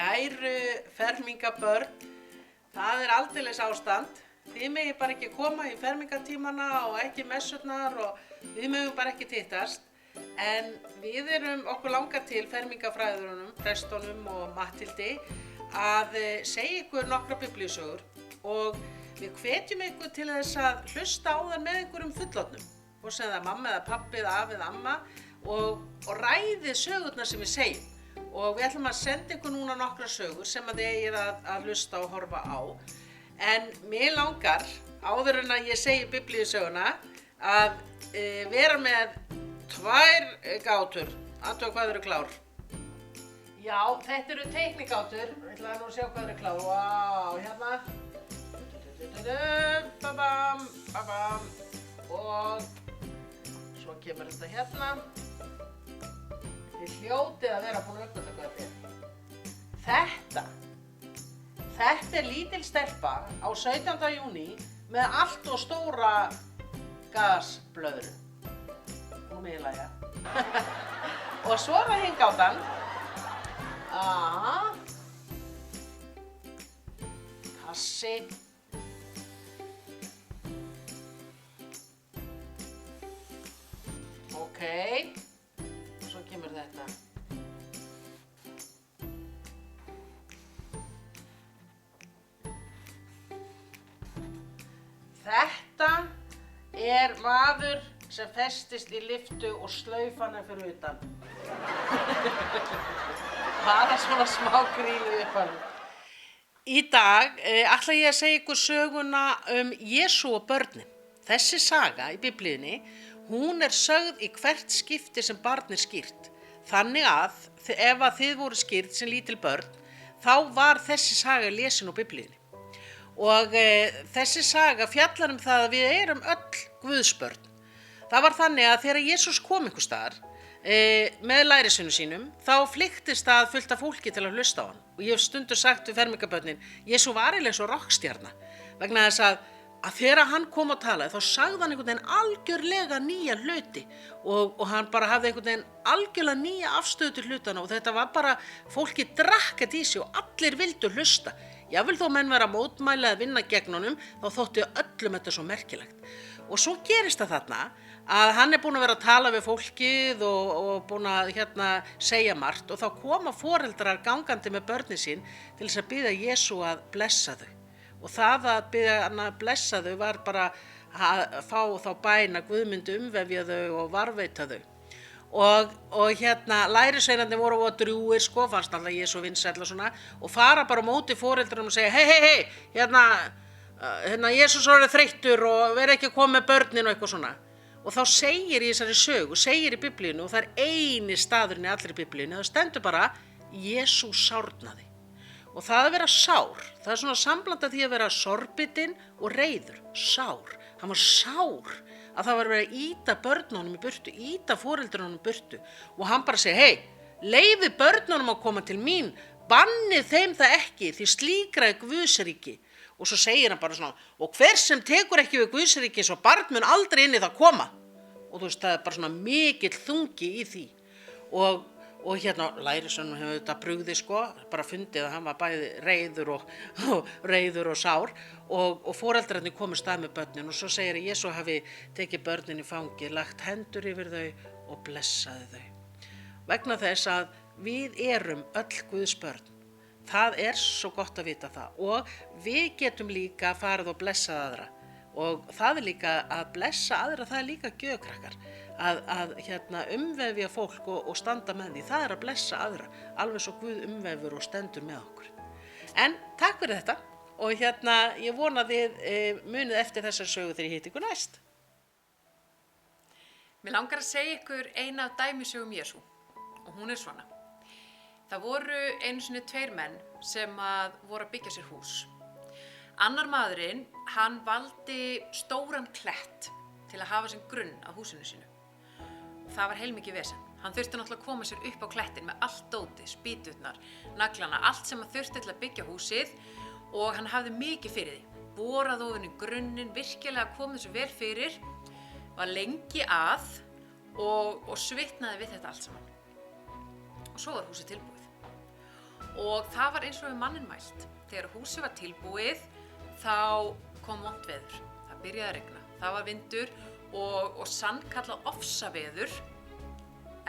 Kæru fermingabörn, það aldeilis ástand. Þið megið bara ekki koma í fermingatímana og ekki messurnar og við megum bara ekki hittast. En við okkur langar til fermingafræðurunum, prestunum og Matthildi að segja ykkur nokkra biblíusögur og við hvetjum ykkur til þess að hlusta á þær með einhverjum fullorðnum. Og sem það mamma eða pabbi eða afi eða amma og ræðið sögurnar sem við segjum. Og við ætlum að senda ykkur núna nokkra sögur sem að þið eigið að hlusta og horfa á. En mig langar, áður en að ég segi biblíusöguna, að vera með tvær gátur. Athuga hvað eru klár. Já, þetta eru teiknigátur. Ég ætla nú að sjá hvað eru klár. Vá, hérna. Babam, babam. Og svo kemur þetta hérna. Þið hljótið að vera búin að uppgötva hvað þetta er. Þetta lítil stelpa á 17. júní með allt og stóra gasblöðru. Nú mig lægja. Og svo það hinn gátan. Kassi. Ókei. Svo kemur þetta. Þetta maður sem festist í lyftu og slauf hana fyrir utan. Bara svona smá grín upp hann. Í dag ætla ég að segja ykkur söguna Jesú og börnin. Þessi saga í biblíunni, hún sögð í hvert skipti sem barn skýrt. Þannig að ef þið voru skýrt sem lítil börn, þá var þessi saga lesin úr biblíunni. Og þessi saga fjallar það að við öll Guðsbörn. Það var þannig að þegar Jesús kom einhvers staðar með lærisveinum sínum, þá flykktist það fullt af fólki til að hlusta á hann. Og ég hef stundum sagt við fermingabörnin, Jesú var eiginlega eins og rokkstjarna, vegna þess að þegar hann kom og talaði, þá sagði hann einhvern veginn algjörlega nýja hluti og hann bara hafði einhvern veginn algjörlega nýja afstöðu til hlutana og þetta var bara, fólki drakk þetta í sig og allir vildu hlusta. Jafnvel þó menn vera að mótmæla eða vinna gegn honum, þá þótti öllum þetta svo merkilegt. Og svo gerist það þarna að hann búinn að vera að tala við fólkið og búinn að segja margt og þá koma foreldrar gangandi með börnin sín til þess að biðja Jesú að blessa þau. Og það að biðja hann að blessa þau var bara að fá þá bæn að Guð myndi umvefja þau og varðveita þau. Og lærisveinarnir voru að drjúgir fannst alltaf Jesú vinsæll og svona og fara bara á móti foreldrunum og segja hei, Jesús orðið þreyttur og veri ekki að koma með börnin og eitthvað svona. Og þá segir í þessari sögu, segir í biblíunni og það eini staðurinn í allri biblíunni, það stendur bara Jesú sárnaði. Og það að vera sár, það svona sambland af því að vera sorbitinn og reiður, sár. Hann var sár að það var verið að ýta börnunum í burtu, ýta foreldrunum í burtu og hann bara segi, leyfið börnunum að koma til mín, bannið þeim það ekki því slíkra Guðsríki. Og svo segir hann bara svona, og hver sem tekur ekki við Guðsríki svo barn mun aldrei inn í það koma. Og þú veist, það bara svona mikill þungi í því. Og lærisveinum hefur þetta brugðið bara fundið að hann var bæði reiður og sár og foreldrarnir komu stað með börnin og svo segir að Jesú hafi tekið börnin í fangið, lagt hendur yfir þau og blessaði þau. Vegna þess að við öll Guðs börn. Það svo gott að vita það og við getum líka farið og blessað aðra og það líka að blessa aðra, það líka gjöfkrakkar að umvefja fólk og standa með því, það að blessa aðra, alveg svo Guð umvefur og stendur með okkur. En takk fyrir þetta og ég vona þið munið eftir þessar sögu þegar ég hitti ykkur næst. Mig langar að segja ykkur eina af dæmisögum Jesú og hún svona. Það voru einu sinni 2 menn sem voru að byggja sér hús. Annar maðurinn, hann valdi stóran klett til að hafa sem grunn að húsinu sínu. Það var heilmikið vesen. Hann þurfti náttúrulega að koma sér upp á klettin með allt dótið, spýturnar, naglana, allt sem hann þurfti til að byggja húsið og hann hafði mikið fyrir því. Borað ofan í grunninn, virkilega kom þessu vel fyrir, var lengi að og svitnaði við þetta allt saman. Og svo var húsið tilbúið. Og það var eins og við manninn mælt. Þegar húsið var tilbúið, þá kom vont veður. Það byrjaði að rigna. Það var vindur og sannkallað ofsaveður.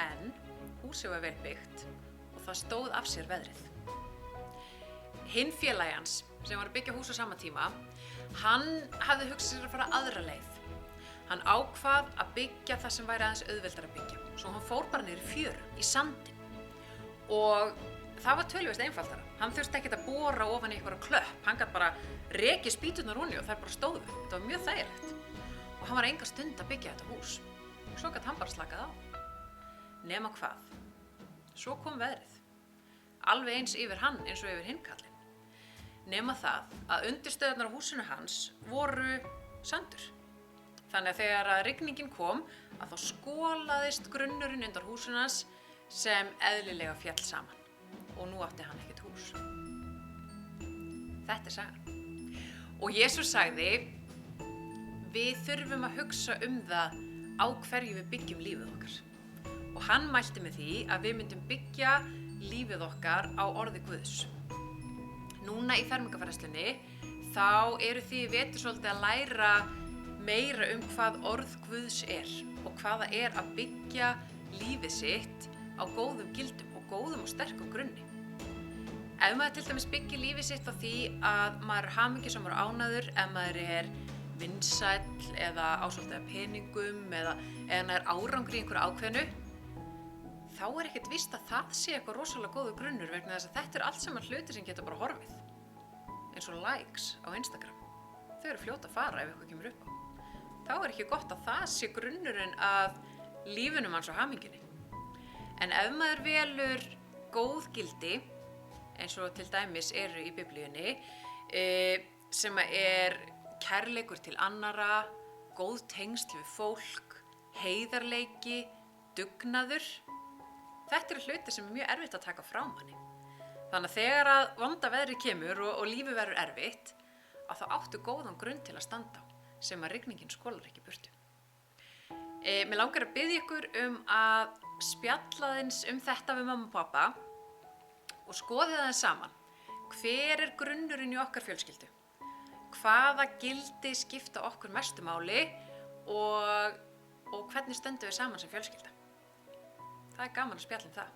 En húsið var vel byggt og það stóð af sér veðrið. Hinn félagi hans, sem var að byggja hús á sama tíma, hann hafði hugsað sér að fara aðra leið. Hann ákvað að byggja það sem væri aðeins auðveldara að byggja. Svo hann fór bara niður í fjöru, í sandinn. Og það var töluvert einfaldara. Hann þurfti ekkert að bora ofan í einhverja klöpp. Hann gat bara rekið spýturnar ofan í og þær bara stóðu. Þetta var mjög þægilegt. Og hann var enga stund að byggja þetta hús. Svo gat hann bara slakað á. Nema hvað? Svo kom veðrið. Alveg eins yfir hann eins og yfir hinn kallinn. Nema það að undirstöðurnar á húsinu hans voru sandur. Þannig að þegar að rigningin kom, að þá skolaðist grunnurinn undan húsinu hans sem eðlilega féll saman. Og nú átti hann ekkert hús. Þetta er sagan. Og Jesús sagði, við þurfum að hugsa það á hverju við byggjum lífið okkar. Og hann mælti með því að við myndum byggja lífið okkar á orði Guðs. Núna í fermingarfræðslunni þá eru þið í vetur svolítið að læra meira hvað orð Guðs og hvað það að byggja lífið sitt á góðum gildum og góðum og sterkum grunni. Ef maður til dæmis byggir lífið sitt á því að maður er hamingjusamur og ánægður, ef maður vinsæll eða á svolítið af peningum eða er árangri í einhverju ákveðnu, þá ekkert víst að það sé eitthvað rosalega góður grunnur vegna þess að þetta allt saman hlutir sem geta bara horfið. Eins og likes á Instagram. Þau eru fljót að fara ef eitthvað kemur upp á. Þá ekki gott að það sé grunnurinn að lífinum hans og hamingjunni. En ef maður velur góð gildi, eins og til dæmis eru í Biblíunni, sem kærleikur til annarra, góð tengsl við fólk, heiðarleiki, dugnaður, þetta eru hlutir sem mjög erfitt að taka frá manni. Þannig að þegar að vonda veðrið kemur og lífið verður erfitt, að þá áttu góðan grunn til að standa á, sem að rigningin skolar ekki burtu. Mér langar að biðja ykkur að spjalla aðeins þetta við mamma og pappa og skoðið það saman. Hver grunnurinn í okkar fjölskyldu? Hvaða gildi skipta okkur mestu máli og hvernig stöndum við saman sem fjölskylda? Það gaman að spjalla það.